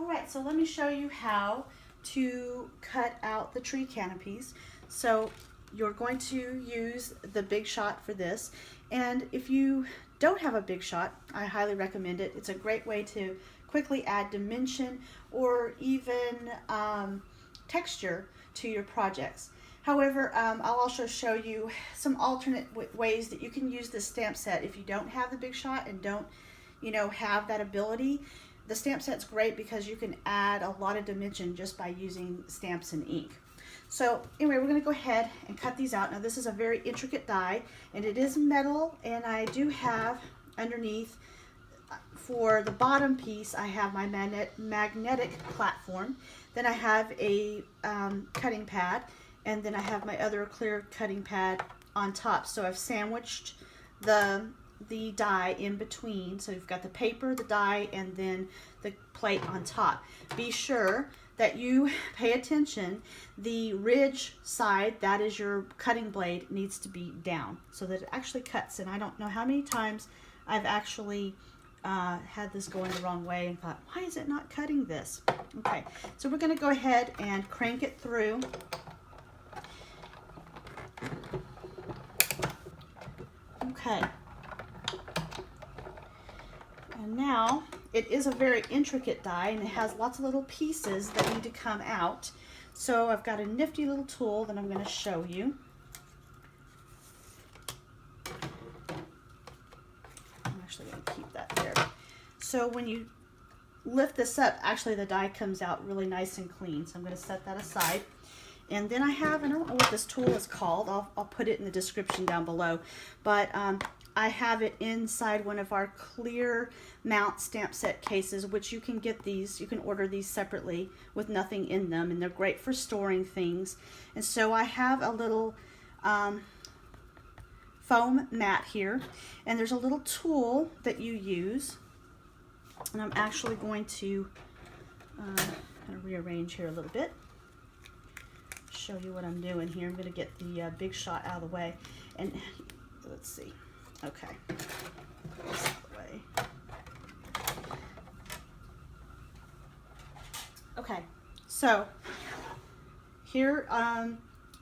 Alright, so let me show you how to cut out the tree canopies. So you're going to use the Big Shot for this, and if you don't have a Big Shot, I highly recommend it. It's a great way to quickly add dimension or even texture to your projects. However, I'll also show you some alternate ways that you can use this stamp set if you don't have the Big Shot and don't, have that ability. The stamp set's great because you can add a lot of dimension just by using stamps and ink. So anyway, we're going to go ahead and cut these out. Now this is a very intricate die, and it is metal, and I do have underneath, for the bottom piece, I have my magnetic platform. Then I have a cutting pad, and then I have my other clear cutting pad on top. So I've sandwiched the die in between. So you've got the paper, the die, and then the plate on top. Be sure that you pay attention. The ridge side, that is your cutting blade, needs to be down so that it actually cuts. And I don't know how many times I've actually had this going the wrong way and thought, why is it not cutting this? Okay, so we're going to go ahead and crank it through. Okay. And now, it is a very intricate die, and it has lots of little pieces that need to come out. So I've got a nifty little tool that I'm going to show you. I'm actually going to keep that there. So when you lift this up, actually the die comes out really nice and clean. So I'm going to set that aside. And then I have, I don't know what this tool is called. I'll put it in the description down below. But I have it inside one of our clear mount stamp set cases, which you can get these, you can order these separately with nothing in them, and they're great for storing things. And so I have a little foam mat here, and there's a little tool that you use, and I'm actually going to kind of rearrange here a little bit, show you what I'm doing here. I'm going to get the Big Shot out of the way, and let's see. Okay, this out of the way. Okay, so here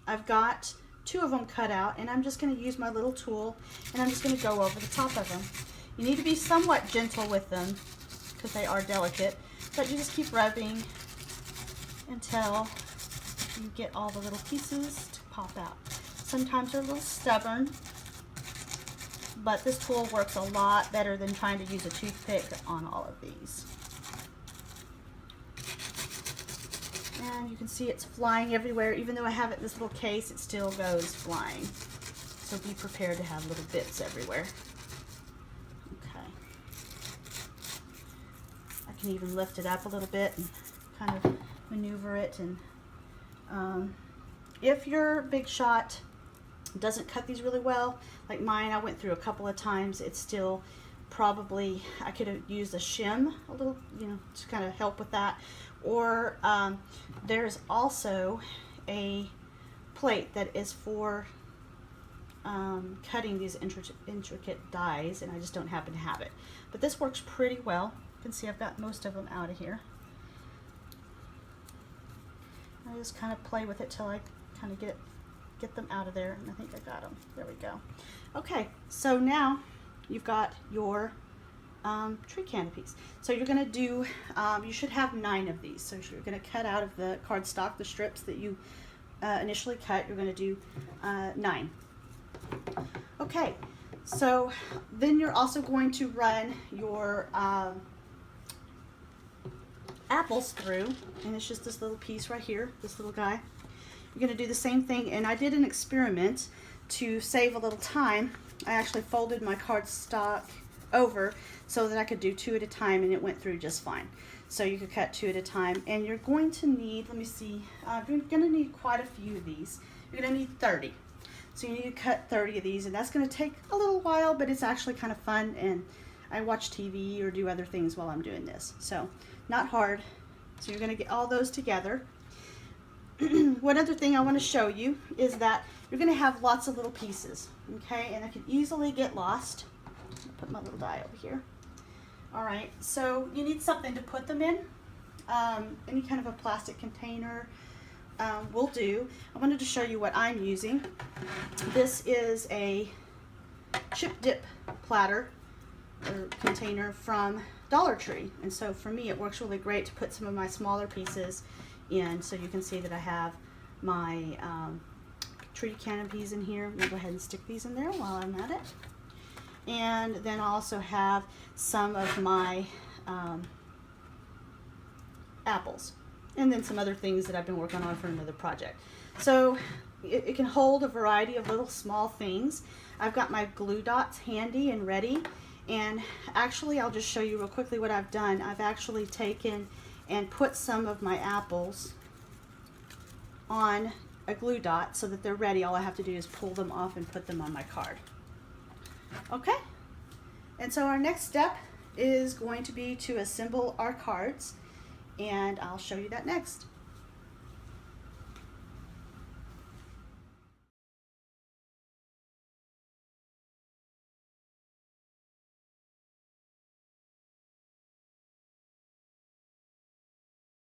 I've got two of them cut out, and I'm just going to use my little tool, and I'm just going to go over the top of them. You need to be somewhat gentle with them because they are delicate, but you just keep rubbing until you get all the little pieces to pop out. Sometimes they're a little stubborn, but this tool works a lot better than trying to use a toothpick on all of these. And you can see it's flying everywhere. Even though I have it in this little case, it still goes flying. So be prepared to have little bits everywhere. Okay. I can even lift it up a little bit and kind of maneuver it. And if your Big Shot doesn't cut these really well, like mine, I went through a couple of times, it's still probably, I could have used a shim a little, to kind of help with that. Or there's also a plate that is for cutting these intricate dies, and I just don't happen to have it. But this works pretty well. You can see I've got most of them out of here. I just kind of play with it till I kind of get them out of there, and I think I got them. There we go. Okay, so now you've got your tree canopies. So you're going to do, you should have 9 of these. So you're going to cut out of the cardstock, the strips that you initially cut, you're going to do 9. Okay, so then you're also going to run your apples through, and it's just this little piece right here, this little guy. You're going to do the same thing, and I did an experiment to save a little time. I actually folded my cardstock over so that I could do 2 at a time, and it went through just fine. So you could cut 2 at a time, and you're going to need, let me see, you're going to need quite a few of these. You're going to need 30. So you need to cut 30 of these, and that's going to take a little while, but it's actually kind of fun, and I watch TV or do other things while I'm doing this. So not hard. So you're going to get all those together. One other thing I want to show you is that you're going to have lots of little pieces, okay, and I can easily get lost. I'll put my little die over here. All right, so you need something to put them in, any kind of a plastic container will do. I wanted to show you what I'm using. This is a chip dip platter or container from Dollar Tree, and so for me it works really great to put some of my smaller pieces in. So you can see that I have my tree canopies in here. I'm going to go ahead and stick these in there while I'm at it. And then I also have some of my apples, and then some other things that I've been working on for another project. So it can hold a variety of little small things. I've got my glue dots handy and ready, and actually I'll just show you real quickly what I've done. I've actually taken and put some of my apples on a glue dot so that they're ready. All I have to do is pull them off and put them on my card. Okay, and so our next step is going to be to assemble our cards, and I'll show you that next.